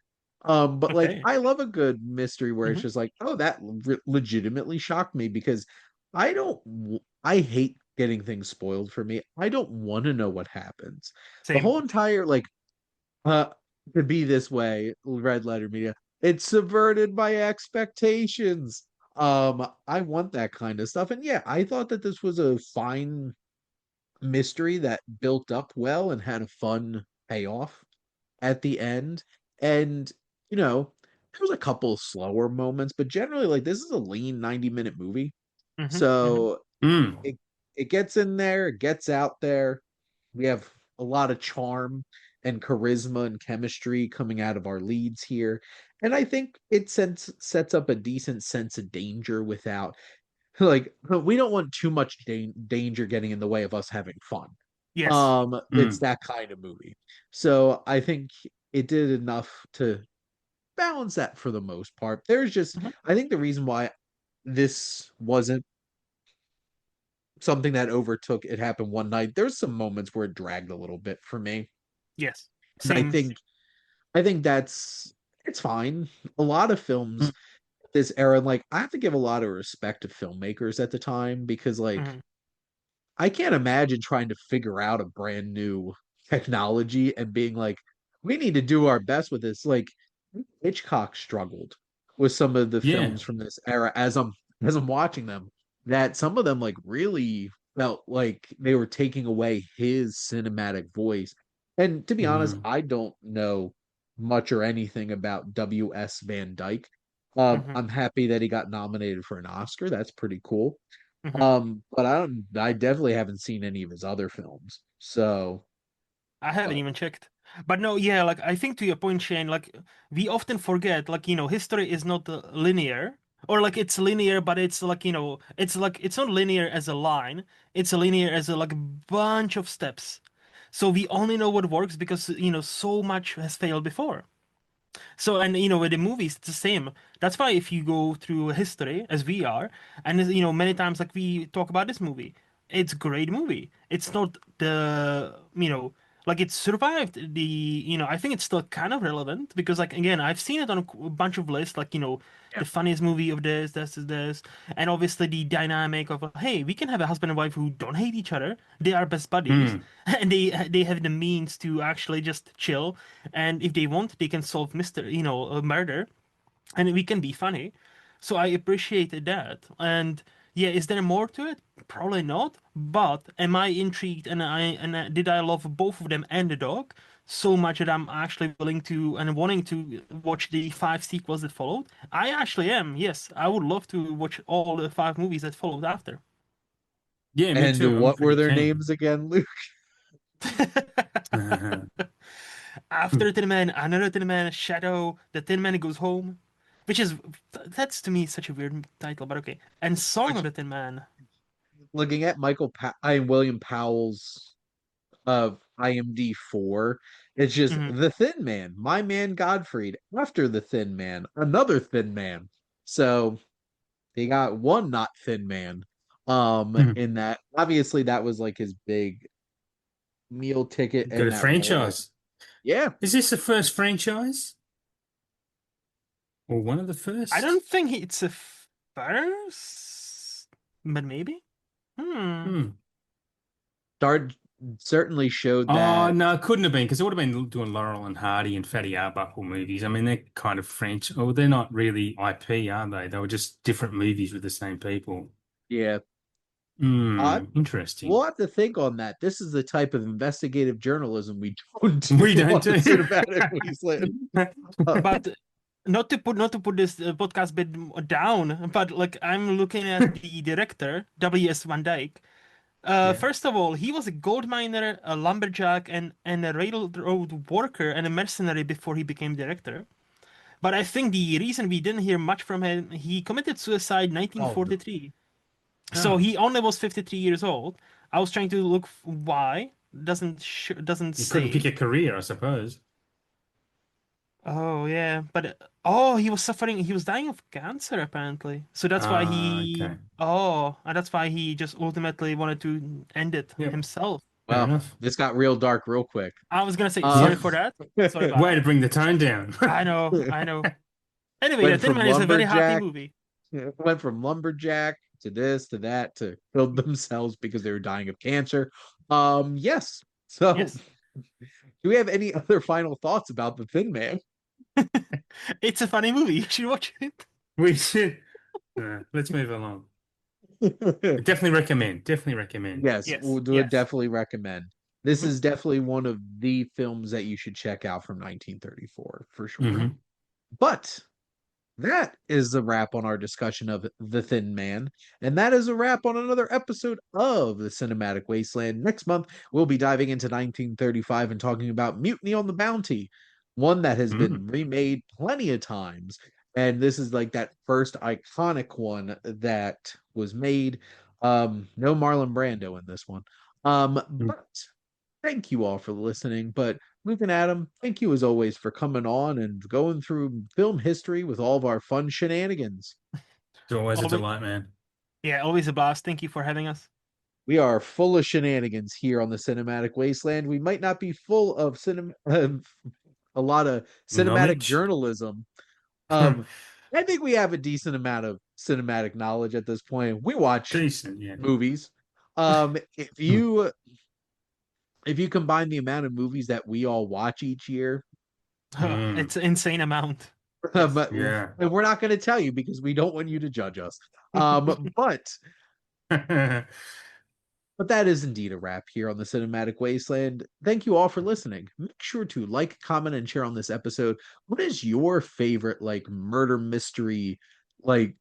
But like, Okay. I love a good mystery where it's Hmm. just like, oh, that legitimately shocked me because I hate getting things spoiled for me. I don't want to know what happens. The Same. whole entire like, uh, to be this way, red letter media, it's subverted my expectations. I want that kind of stuff. And yeah, I thought that this was a fine mystery that built up well and had a fun payoff at the end. And, you know, there was a couple slower moments, but generally, like, this is a lean 90-minute movie. Hmm. Hmm. So Mm. it it gets in there, it gets out there. We have a lot of charm and charisma and chemistry coming out of our leads here. And I think it sets up a decent sense of danger without like we don't want too much danger getting in the way of us having fun. Yes. It's Mm. that kind of movie. So I think it did enough to balance that for the most part. There's just Hmm. I think the reason why this wasn't something that overtook it happened one night. There's some moments where it dragged a little bit for me. Yes. And Same. I think that's it's fine. A lot of Mm. films this era, and like I have to give a lot of respect to filmmakers at the time because like Hmm. I can't imagine trying to figure out a brand new technology and being like, we need to do our best with this. Like Hitchcock struggled with some of the Yeah. films from this era as I'm watching them, that some of them like really felt like they were taking away his cinematic voice. And to be honest, Mm. I don't know much or anything about W.S. Van Dyke. Hmm. I'm happy that he got nominated for an Oscar. That's pretty cool. Hmm. But I definitely haven't seen any of his other films. So, I haven't uh, even checked. But no, yeah, like I think to your point, Shane, like we often forget, like, history is not linear. Or like it's linear, but it's like, it's not linear as a line. It's linear as a like bunch of steps. So we only know what works because, so much has failed before. So, and with the movies, it's the same. That's why if you go through history, as we are, and many times like we talk about this movie, it's a great movie. It's not like it survived I think it's still kind of relevant because like again, I've seen it on a bunch of lists, like yeah. the funniest movie of this, and obviously the dynamic of hey, we can have a husband and wife who don't hate each other. They are best buddies, Mm. and they have the means to actually just chill, and if they want, they can solve mystery, a murder, and we can be funny. So I appreciated that. And yeah, is there more to it? Probably not. But am I intrigued? Did I love both of them and the dog so much that I'm actually willing to and wanting to watch the five sequels that followed? I actually am. Yes, I would love to watch all the five movies that followed after. Yeah, me And too. I'm what were pretty their keen. names again, Luke? After Tin Man, another Tin Man, Shadow, the Tin Man goes home, which is that's to me such a weird title, but okay. And Song of Which the Tin Man. looking at William Powell's IMD4, it's just Hmm. the Thin Man, my man Godfried. After the Thin Man, another Thin Man. So they got one not Thin Man. Mm. In that obviously that was like his big meal ticket Got and a that role. franchise. Yeah, Is this the first franchise? Or one of the I first? don't think it's a first, but maybe. Hmm. Hmm. starred. certainly showed Oh that. no, it couldn't have been because it would have been doing Laurel and Hardy and Fatty Arbuckle movies. I mean, they're kind of French. Oh, they're not really IP, are they? They were just different movies with the same people. Yeah, Hmm, I we'll interesting. have to think on that. This is the type of investigative journalism we don't do We don't on the do. Cinematic Wasteland. But not to put this podcast bit down, but like I'm looking at the director, W.S. Van Dyke. Yeah. First of all, he was a gold miner, a lumberjack, and a railroad worker and a mercenary before he became director. But I think the reason we didn't hear much from him, he committed suicide Oh no. 1943. So Oh, he only was 53 years old. I was trying to look why. Doesn't you couldn't pick say. a career, I suppose. Oh yeah, but oh, he was suffering. He was dying of cancer apparently. So that's why Ah, he. okay. Oh, and that's why he just ultimately wanted to end it Yep, himself. fair Well, enough. this got real dark real quick. I was gonna say sorry Um, Yep. for that. Sorry about Way to that. bring the tone down. I know, I know. Anyway, The went Tin from Man is a very happy lumberjack, movie. went from lumberjack to this to that to killed themselves because they were dying of cancer. Yes. So, Yes, do we have any other final thoughts about the Thin Man? it's a funny movie. You should watch it. We should. Let's move along. Definitely recommend. Definitely recommend. Yes, Yes, would yes. definitely recommend. This Mhm. is definitely one of the films that you should check out from 1934 for sure. Mhm. But that is the wrap on our discussion of The Thin Man. And that is a wrap on another episode of the Cinematic Wasteland. Next month, we'll be diving into 1935 and talking about Mutiny on the Bounty, one that has Mhm. been remade plenty of times. And this is like that first iconic one that was made. No Marlon Brando in this one. But thank you all for listening. But Luke and Adam, thank you as always for coming on and going through film history with all of our fun shenanigans. It's always a Always, delight, man. yeah, always a blast. Thank you for having us. We are full of shenanigans here on the Cinematic Wasteland. We might not be full of a lot of cinematic Knowledge. journalism. Um, I think we have a decent amount of cinematic knowledge at this point. We watch Decent, yeah. movies. If you combine the amount of movies that we all watch each year, Mm, It's an insane amount. Yes. but yeah. and we're not going to tell you because we don't want you to judge us. But that is indeed a wrap here on the Cinematic Wasteland. Thank you all for listening. Make sure to like, comment, and share on this episode. What is your favorite like murder mystery, like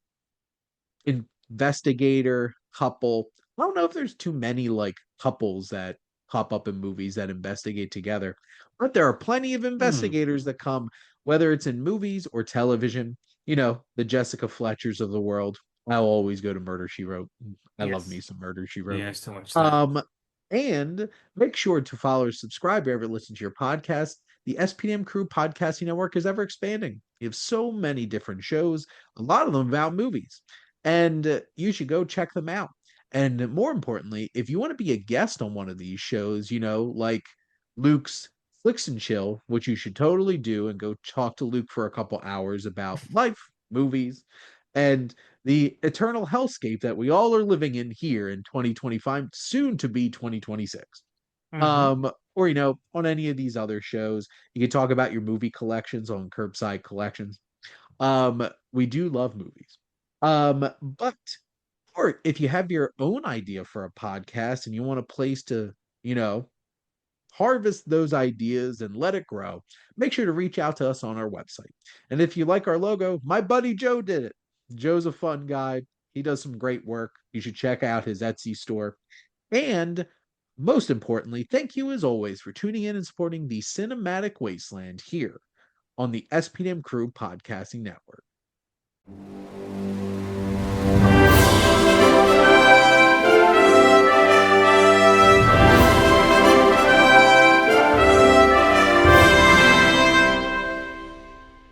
investigator couple? I don't know if there's too many like couples that pop up in movies that investigate together, but there are plenty of Hmm. investigators that come, whether it's in movies or television. You know, the Jessica Fletchers of the world. I'll always go to Murder She Wrote. I love me Yes. some Murder She Wrote. Yeah, still watch that. Um, and make sure to follow or subscribe wherever you listen to your podcast. The SPDM Crew Podcasting Network is ever expanding. You have so many different shows, a lot of them about movies, and you should go check them out. And more importantly, if you want to be a guest on one of these shows, you know, like Luke's Flicks and Chill, which you should totally do, and go talk to Luke for a couple hours about life, movies, and the eternal hellscape that we all are living in here in 2025, soon to be 2026. Mm-hmm. Or you know, on any of these other shows, you can talk about your movie collections on Curbside Collections. We do love movies. But or if you have your own idea for a podcast and you want a place to, you know, harvest those ideas and let it grow, make sure to reach out to us on our website. And if you like our logo, my buddy Joe did it. Joe's a fun guy. He does some great work. You should check out his Etsy store. And most importantly, thank you as always for tuning in and supporting the Cinematic Wasteland here on the SPDM Crew Podcasting Network.